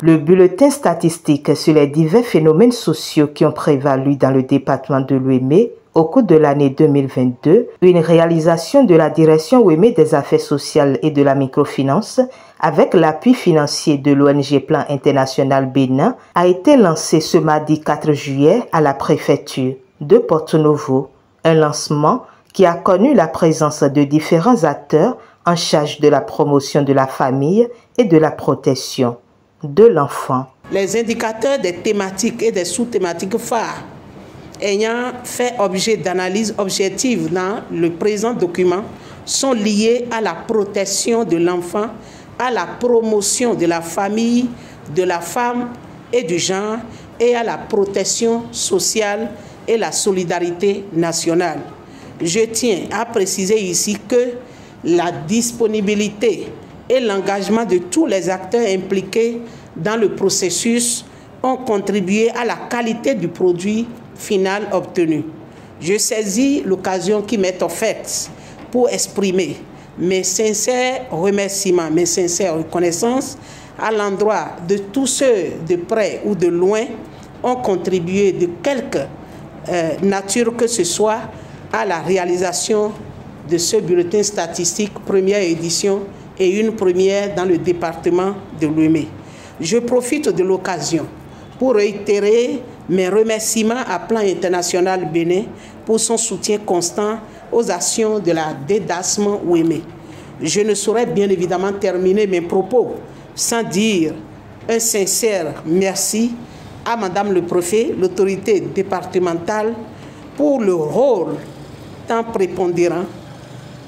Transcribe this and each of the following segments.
Le bulletin statistique sur les divers phénomènes sociaux qui ont prévalu dans le département de l'Ouémé au cours de l'année 2022, une réalisation de la direction Ouémé des affaires sociales et de la microfinance avec l'appui financier de l'ONG Plan International Bénin, a été lancé ce mardi 4 juillet à la préfecture de Porto-Novo. Un lancement qui a connu la présence de différents acteurs en charge de la promotion de la famille et de la protection de l'enfant. Les indicateurs des thématiques et des sous-thématiques phares ayant fait objet d'analyse objective dans le présent document sont liés à la protection de l'enfant, à la promotion de la famille, de la femme et du genre et à la protection sociale et la solidarité nationale. Je tiens à préciser ici que la disponibilité et l'engagement de tous les acteurs impliqués dans le processus ont contribué à la qualité du produit final obtenu. Je saisis l'occasion qui m'est offerte pour exprimer mes sincères remerciements, mes sincères reconnaissances à l'endroit de tous ceux de près ou de loin ont contribué de quelque nature que ce soit à la réalisation de ce bulletin statistique première édition et une première dans le département de l'Ouémé. Je profite de l'occasion pour réitérer mes remerciements à Plan International Bénin pour son soutien constant aux actions de la DEDASM Ouémé. Je ne saurais bien évidemment terminer mes propos sans dire un sincère merci à Madame le Préfet, l'autorité départementale, pour le rôle tant prépondérant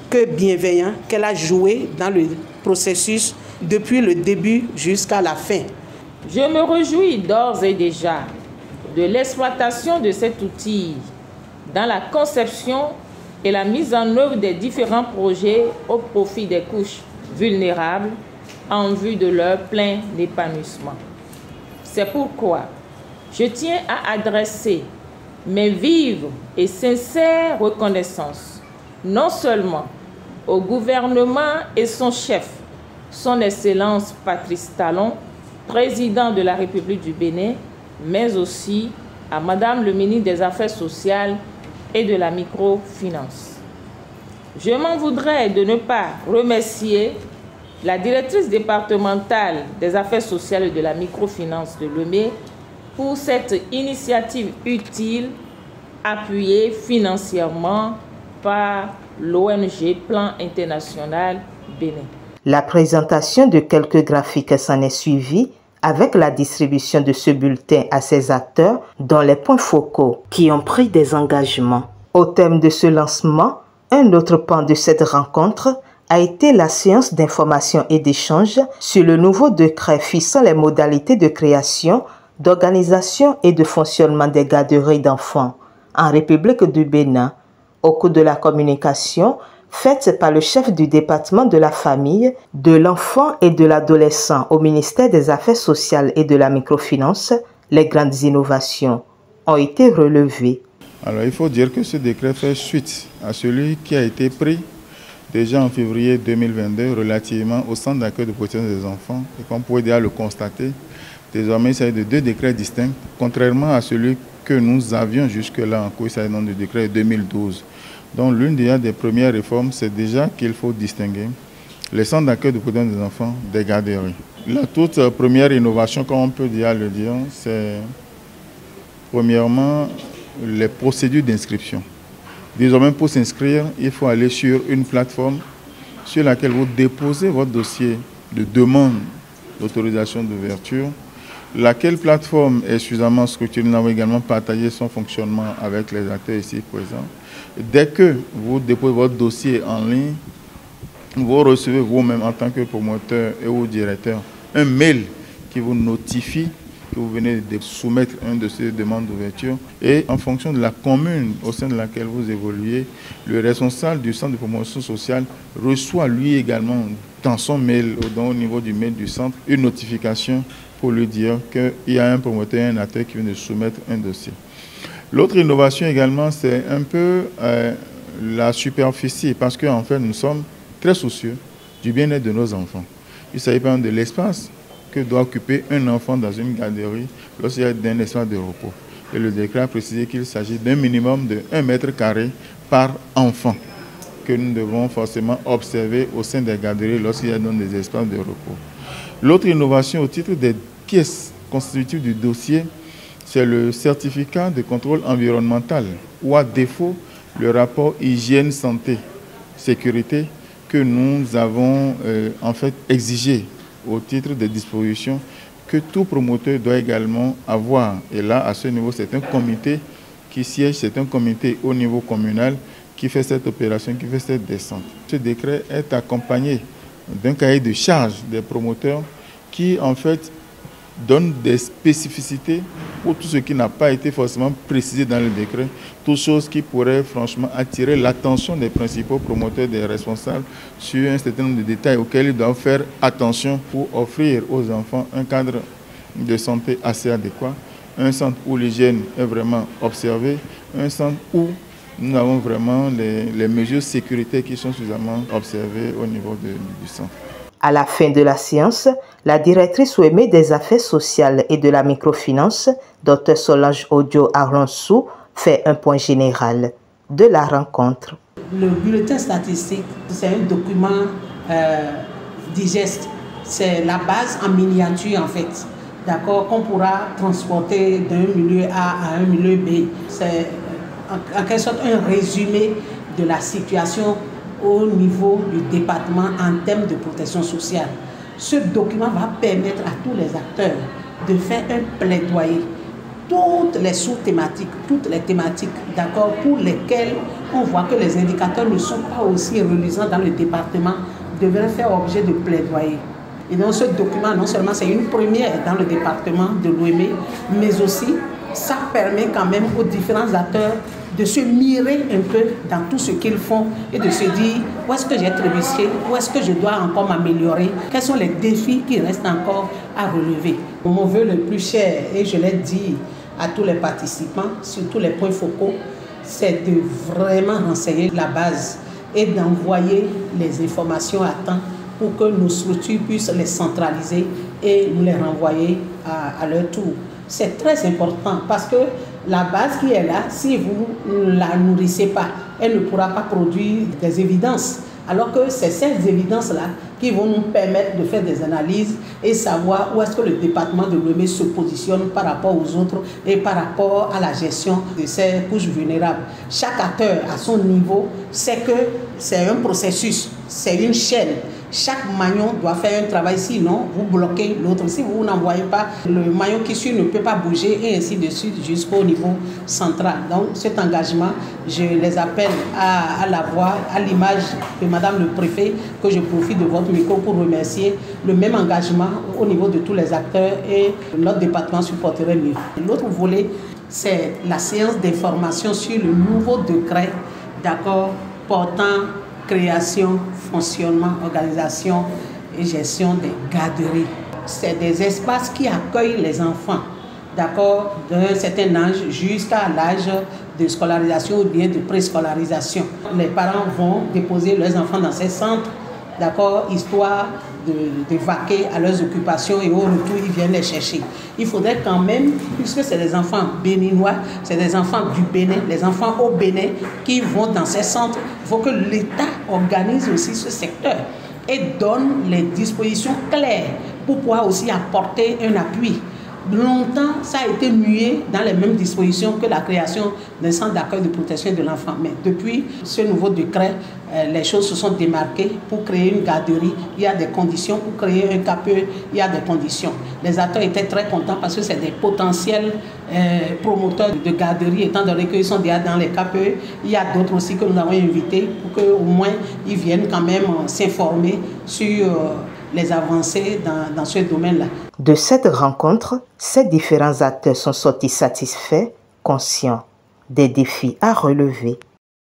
que bienveillant qu'elle a joué dans le processus depuis le début jusqu'à la fin. Je me réjouis d'ores et déjà de l'exploitation de cet outil dans la conception et la mise en œuvre des différents projets au profit des couches vulnérables en vue de leur plein épanouissement. C'est pourquoi je tiens à adresser mes vives et sincères reconnaissances non seulement au gouvernement et son chef, son Excellence Patrice Talon, président de la République du Bénin, mais aussi à Madame le ministre des Affaires sociales et de la microfinance. Je m'en voudrais de ne pas remercier la directrice départementale des Affaires sociales et de la microfinance de l'Ouémé pour cette initiative utile appuyée financièrement par l'ONG Plan International Bénin. La présentation de quelques graphiques s'en est suivie avec la distribution de ce bulletin à ses acteurs dont les points focaux qui ont pris des engagements. Au thème de ce lancement, un autre pan de cette rencontre a été la séance d'information et d'échange sur le nouveau décret fixant les modalités de création, d'organisation et de fonctionnement des garderies d'enfants en République du Bénin. Au cours de la communication faite par le chef du département de la famille, de l'enfant et de l'adolescent au ministère des Affaires sociales et de la microfinance, les grandes innovations ont été relevées. Alors il faut dire que ce décret fait suite à celui qui a été pris déjà en février 2022 relativement au centre d'accueil de protection des enfants. Et comme vous pouvez déjà le constater, désormais il s'agit de deux décrets distincts, contrairement à celui que nous avions jusque-là en cours, il s'agit du décret 2012. Donc l'une des premières réformes, c'est déjà qu'il faut distinguer les centres d'accueil de protection des enfants des garderies. La toute première innovation, comme on peut déjà le dire, c'est premièrement les procédures d'inscription. Désormais, pour s'inscrire, il faut aller sur une plateforme sur laquelle vous déposez votre dossier de demande d'autorisation d'ouverture. Laquelle plateforme est suffisamment structurée. Nous avons également partagé son fonctionnement avec les acteurs ici présents. Dès que vous déposez votre dossier en ligne, vous recevez vous-même en tant que promoteur et ou directeur un mail qui vous notifie que vous venez de soumettre une de ces demandes d'ouverture. Et en fonction de la commune au sein de laquelle vous évoluez, le responsable du centre de promotion sociale reçoit lui également dans son mail, au niveau du mail du centre, une notification pour lui dire qu'il y a un promoteur, un acteur qui vient de soumettre un dossier. L'autre innovation également, c'est un peu la superficie, parce qu'en fait, nous sommes très soucieux du bien-être de nos enfants. Il s'agit par exemple de l'espace que doit occuper un enfant dans une garderie lorsqu'il y a un espace de repos. Et le décret a précisé qu'il s'agit d'un minimum de 1 mètre carré par enfant que nous devons forcément observer au sein des garderies lorsqu'il y a donc des espaces de repos. L'autre innovation au titre des pièces constitutives du dossier, c'est le certificat de contrôle environnemental ou à défaut le rapport hygiène, santé, sécurité que nous avons en fait exigé au titre des dispositions que tout promoteur doit également avoir. Et là, à ce niveau, c'est un comité qui siège, c'est un comité au niveau communal qui fait cette opération, qui fait cette descente. Ce décret est accompagné d'un cahier de charge des promoteurs qui en fait donne des spécificités pour tout ce qui n'a pas été forcément précisé dans le décret, toutes choses qui pourraient franchement attirer l'attention des principaux promoteurs, des responsables sur un certain nombre de détails auxquels ils doivent faire attention pour offrir aux enfants un cadre de santé assez adéquat, un centre où l'hygiène est vraiment observée, un centre où nous avons vraiment les mesures de sécurité qui sont suffisamment observées au niveau du centre. À la fin de la séance, la directrice OEME des affaires sociales et de la microfinance, Dr Solange Odio Aronsou, fait un point général de la rencontre. Le bulletin statistique, c'est un document digeste. C'est la base en miniature en fait, d'accord, qu'on pourra transporter d'un milieu A à un milieu B. C'est en quelque sorte un résumé de la situation au niveau du département en termes de protection sociale. Ce document va permettre à tous les acteurs de faire un plaidoyer. Toutes les sous-thématiques, toutes les thématiques, d'accord, pour lesquelles on voit que les indicateurs ne sont pas aussi reluisants dans le département, devraient faire objet de plaidoyer. Et donc ce document, non seulement c'est une première dans le département de l'OEME, mais aussi ça permet quand même aux différents acteurs de se mirer un peu dans tout ce qu'ils font et de se dire où est-ce que j'ai trébuché, où est-ce que je dois encore m'améliorer, quels sont les défis qui restent encore à relever. Mon vœu le plus cher, et je l'ai dit à tous les participants, sur tous les points focaux, c'est de vraiment renseigner la base et d'envoyer les informations à temps pour que nos structures puissent les centraliser et nous les renvoyer à leur tour. C'est très important parce que la base qui est là, si vous ne la nourrissez pas, elle ne pourra pas produire des évidences. Alors que c'est ces évidences-là qui vont nous permettre de faire des analyses et savoir où est-ce que le département de l'OEME se positionne par rapport aux autres et par rapport à la gestion de ces couches vulnérables. Chaque acteur à son niveau sait que c'est un processus, c'est une chaîne. Chaque maillon doit faire un travail, sinon vous bloquez l'autre. Si vous n'envoyez pas, le maillon qui suit ne peut pas bouger et ainsi de suite jusqu'au niveau central. Donc cet engagement, je les appelle à l'avoir, à l'image de Madame le Préfet, que je profite de votre micro pour remercier, le même engagement au niveau de tous les acteurs et notre département supporterait mieux. L'autre volet, c'est la séance d'information sur le nouveau décret, d'accord, portant création, fonctionnement, organisation et gestion des garderies. C'est des espaces qui accueillent les enfants, d'accord, d'un certain âge jusqu'à l'âge de scolarisation ou bien de préscolarisation. Les parents vont déposer leurs enfants dans ces centres, d'accord, histoire de vaquer à leurs occupations et au retour, ils viennent les chercher. Il faudrait quand même, puisque c'est des enfants béninois, c'est des enfants du Bénin, les enfants au Bénin qui vont dans ces centres, il faut que l'État organise aussi ce secteur et donne les dispositions claires pour pouvoir aussi apporter un appui. Longtemps, ça a été muet dans les mêmes dispositions que la création d'un centre d'accueil de protection de l'enfant. Mais depuis ce nouveau décret, les choses se sont démarquées. Pour créer une garderie, il y a des conditions. Pour créer un KPE, il y a des conditions. Les acteurs étaient très contents parce que c'est des potentiels promoteurs de garderie, étant donné qu'ils sont déjà dans les KPE. Il y a d'autres aussi que nous avons invités pour qu'au moins ils viennent quand même s'informer sur les avancées dans ce domaine-là. De cette rencontre, ces différents acteurs sont sortis satisfaits, conscients des défis à relever.